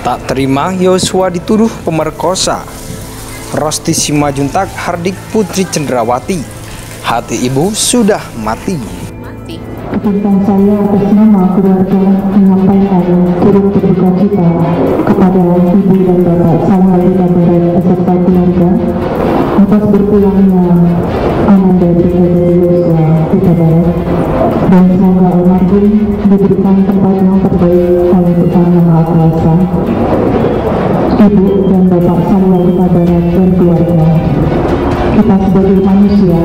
Tak terima Yosua dituduh pemerkosa. Rosti Simajuntak hardik Putri Cenderawati. Hati ibu sudah mati. Izinkan saya atas nama keluarga menyampaikan turut berduka cita kepada ibu dan bapak Samuel Huta Barat beserta keluarga atas berpulangnya Ananda Brigadir Yosua Huta Barat, dan semoga almarhum diberikan tempat yang terbaik oleh Tuhan Yang Maha Kuasa. Ibu dan bapak Samuel Huta Barat dan keluarga, kita sebagai manusia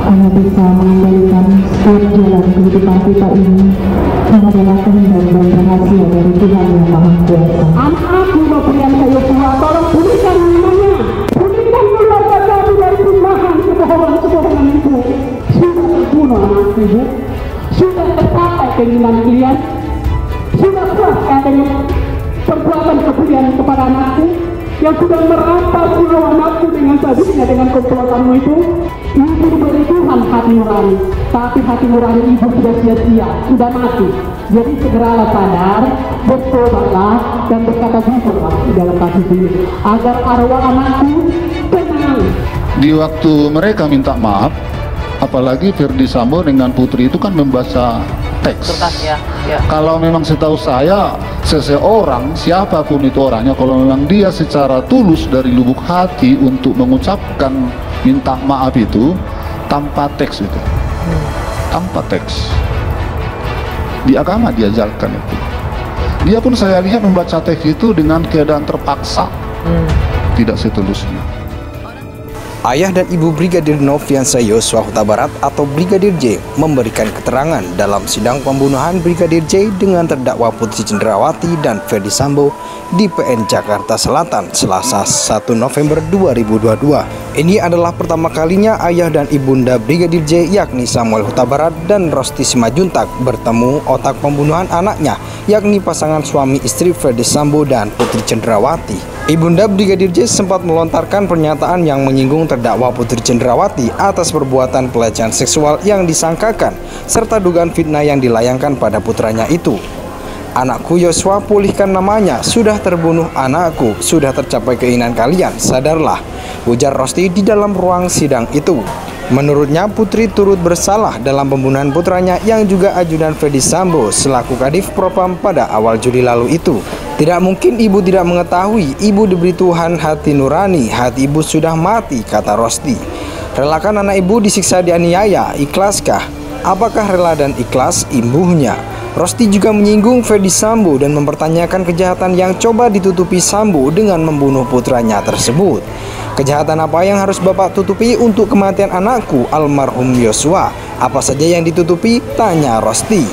hanya bisa mengembalikan setiap jalan kehidupan kita ini yang adalah kehendak dan rahasia dari Tuhan Yang Maha Kuasa. Anak-anakku memberikan ke Yosua, tolong pulihkan namanya, pulihkan keluarga kami dari tumpahan kebohongan itu. Sudah terbunuh anak ibu, sudah tercapai keinginan kalian, sudah puas dengan perbuatan kebulian kepada anakku yang sudah merampas nyawa anakku dengan sadisnya dengan komplotanmu itu. Ibu diberi Tuhan hati nurani, tapi hati nurani ibu sudah sia-sia, sudah mati. Jadi segeralah sadar, bertobatlah dan berkata jujurlah di dalam hati ini agar arwah anakku tenang. Di waktu mereka minta maaf, apalagi Ferdi Sambo dengan Putri itu kan membaca teks. Ya. Kalau memang setahu saya, seseorang siapapun itu orangnya, kalau memang dia secara tulus dari lubuk hati untuk mengucapkan minta maaf itu tanpa teks itu, tanpa teks. Di agama diajarkan itu. Dia pun saya lihat membaca teks itu dengan keadaan terpaksa, tidak setulusnya. Ayah dan ibu Brigadir Nofriansah Yosua Huta Barat atau Brigadir J memberikan keterangan dalam sidang pembunuhan Brigadir J dengan terdakwa Putri Cenderawati dan Ferdi Sambo di PN Jakarta Selatan Selasa 1 November 2022. Ini adalah pertama kalinya ayah dan ibunda Brigadir J yakni Samuel Huta Barat dan Rosti Simajuntak bertemu otak pembunuhan anaknya yakni pasangan suami istri Ferdi Sambo dan Putri Cenderawati. Ibunda Brigadir J sempat melontarkan pernyataan yang menyinggung terdakwa Putri Cenderawati atas perbuatan pelecehan seksual yang disangkakan serta dugaan fitnah yang dilayangkan pada putranya itu. Anakku Yosua, pulihkan namanya, sudah terbunuh anakku, sudah tercapai keinginan kalian, sadarlah, ujar Rosti di dalam ruang sidang itu. Menurutnya Putri turut bersalah dalam pembunuhan putranya yang juga ajudan Ferdi Sambo selaku Kadif Propam pada awal Juli lalu itu. Tidak mungkin ibu tidak mengetahui, ibu diberi Tuhan hati nurani, hati ibu sudah mati, kata Rosti. Relakan anak ibu disiksa dianiaya, ikhlaskah? Apakah rela dan ikhlas imbuhnya? Rosti juga menyinggung Ferdi Sambo dan mempertanyakan kejahatan yang coba ditutupi Sambo dengan membunuh putranya tersebut. Kejahatan apa yang harus Bapak tutupi untuk kematian anakku almarhum Yosua? Apa saja yang ditutupi? Tanya Rosti.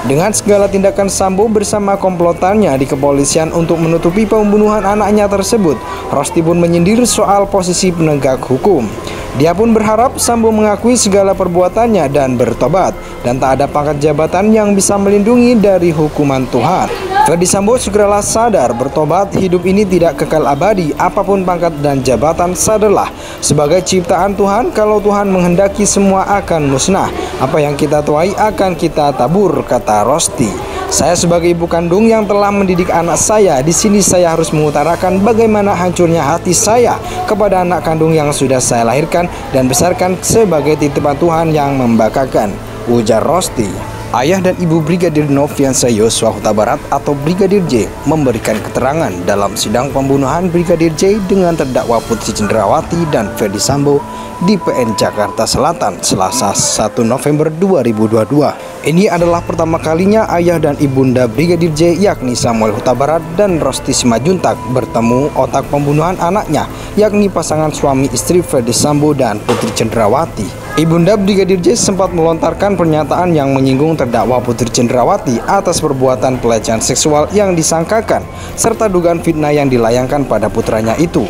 Dengan segala tindakan Sambo bersama komplotannya di kepolisian untuk menutupi pembunuhan anaknya tersebut, Rosti pun menyindir soal posisi penegak hukum. Dia pun berharap Sambo mengakui segala perbuatannya dan bertobat, dan tak ada pangkat jabatan yang bisa melindungi dari hukuman Tuhan. Ferdi Sambo segeralah sadar, bertobat, hidup ini tidak kekal abadi, apapun pangkat dan jabatan, sadarlah. Sebagai ciptaan Tuhan, kalau Tuhan menghendaki semua akan musnah. Apa yang kita tuai akan kita tabur, kata Rosti. Saya sebagai ibu kandung yang telah mendidik anak saya, di sini saya harus mengutarakan bagaimana hancurnya hati saya kepada anak kandung yang sudah saya lahirkan dan besarkan sebagai titipan Tuhan yang membanggakan, ujar Rosti. Ayah dan ibu Brigadir Nofriansah Yosua Huta Barat atau Brigadir J memberikan keterangan dalam sidang pembunuhan Brigadir J dengan terdakwa Putri Cenderawati dan Ferdi Sambo di PN Jakarta Selatan Selasa 1 November 2022. Ini adalah pertama kalinya ayah dan ibunda Brigadir J yakni Samuel Huta Barat dan Rosti Simajuntak bertemu otak pembunuhan anaknya yakni pasangan suami istri Ferdi Sambo dan Putri Cenderawati. Ibunda Brigadir J sempat melontarkan pernyataan yang menyinggung terdakwa Putri Cenderawati atas perbuatan pelecehan seksual yang disangkakan serta dugaan fitnah yang dilayangkan pada putranya itu.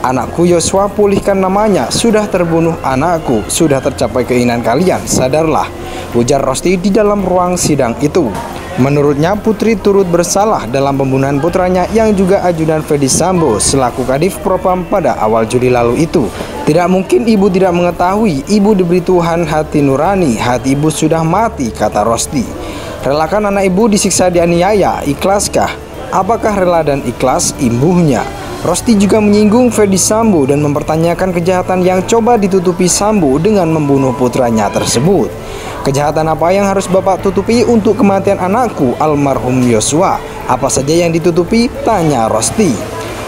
Anakku Yosua, pulihkan namanya, sudah terbunuh anakku, sudah tercapai keinginan kalian, sadarlah, ujar Rosti di dalam ruang sidang itu. Menurutnya Putri turut bersalah dalam pembunuhan putranya yang juga ajudan Ferdi Sambo selaku Kadif Propam pada awal Juli lalu itu. Tidak mungkin ibu tidak mengetahui, ibu diberi Tuhan hati nurani, hati ibu sudah mati, kata Rosti. Relakan anak ibu disiksa dianiaya, ikhlaskah? Apakah rela dan ikhlas imbuhnya? Rosti juga menyinggung Ferdy Sambo dan mempertanyakan kejahatan yang coba ditutupi Sambo dengan membunuh putranya tersebut. Kejahatan apa yang harus Bapak tutupi untuk kematian anakku almarhum Yosua? Apa saja yang ditutupi? Tanya Rosti.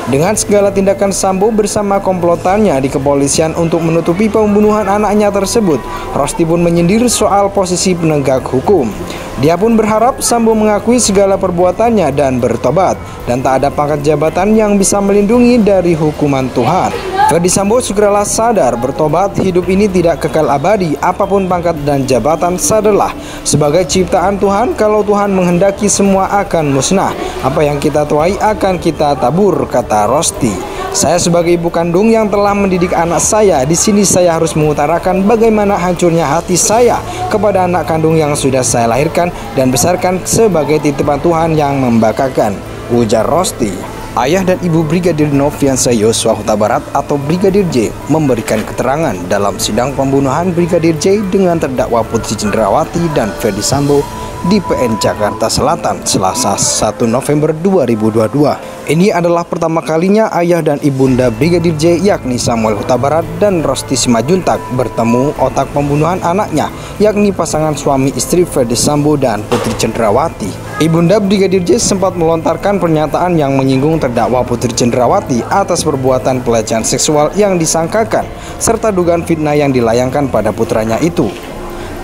Dengan segala tindakan Sambo bersama komplotannya di kepolisian untuk menutupi pembunuhan anaknya tersebut, Rosti pun menyindir soal posisi penegak hukum. Dia pun berharap Sambo mengakui segala perbuatannya dan bertobat, dan tak ada pangkat jabatan yang bisa melindungi dari hukuman Tuhan. Ferdy Sambo segeralah sadar, bertobat, hidup ini tidak kekal abadi, apapun pangkat dan jabatan, sadarlah sebagai ciptaan Tuhan, kalau Tuhan menghendaki semua akan musnah. Apa yang kita tuai akan kita tabur, kata Rosti. Saya sebagai ibu kandung yang telah mendidik anak saya, di sini saya harus mengutarakan bagaimana hancurnya hati saya kepada anak kandung yang sudah saya lahirkan dan besarkan sebagai titipan Tuhan yang membanggakan, ujar Rosti. Ayah dan ibu Brigadir Nofriansah Yosua Huta Barat atau Brigadir J memberikan keterangan dalam sidang pembunuhan Brigadir J dengan terdakwa Putri Cendrawati dan Ferdy Sambo di PN Jakarta Selatan Selasa 1 November 2022. Ini adalah pertama kalinya ayah dan ibunda Brigadir J yakni Samuel Huta Barat dan Rosti Simajuntak bertemu otak pembunuhan anaknya yakni pasangan suami istri Ferdy Sambo dan Putri Cendrawati. Ibunda Brigadir J sempat melontarkan pernyataan yang menyinggung terdakwa Putri Cendrawati atas perbuatan pelecehan seksual yang disangkakan serta dugaan fitnah yang dilayangkan pada putranya itu.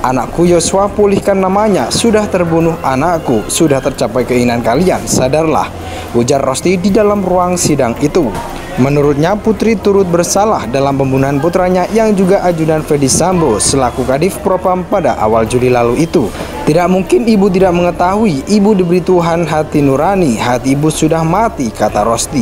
Anakku Yosua, pulihkan namanya, sudah terbunuh anakku, sudah tercapai keinginan kalian, sadarlah, ujar Rosti di dalam ruang sidang itu. Menurutnya Putri turut bersalah dalam pembunuhan putranya yang juga ajudan Ferdy Sambo selaku Kadif Propam pada awal Juli lalu itu. Tidak mungkin ibu tidak mengetahui, ibu diberi Tuhan hati nurani, hati ibu sudah mati, kata Rosti.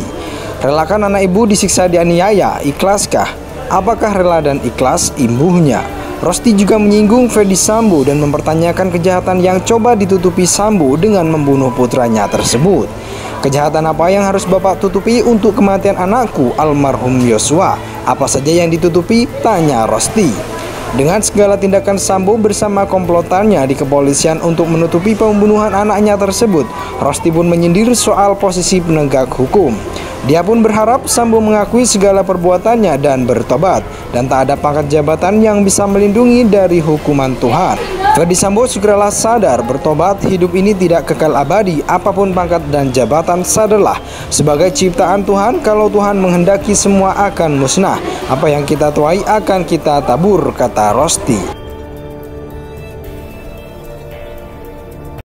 Relakan anak ibu disiksa dianiaya, ikhlaskah? Apakah rela dan ikhlas imbuhnya? Rosti juga menyinggung Ferdy Sambo dan mempertanyakan kejahatan yang coba ditutupi Sambo dengan membunuh putranya tersebut. Kejahatan apa yang harus Bapak tutupi untuk kematian anakku almarhum Yosua? Apa saja yang ditutupi? Tanya Rosti. Dengan segala tindakan Sambo bersama komplotannya di kepolisian untuk menutupi pembunuhan anaknya tersebut, Rosti pun menyindir soal posisi penegak hukum. Dia pun berharap Sambo mengakui segala perbuatannya dan bertobat, dan tak ada pangkat jabatan yang bisa melindungi dari hukuman Tuhan. Ferdy Sambo segeralah sadar, bertobat, hidup ini tidak kekal abadi, apapun pangkat dan jabatan, sadarlah sebagai ciptaan Tuhan, kalau Tuhan menghendaki semua akan musnah. Apa yang kita tuai akan kita tabur, kata Rosti.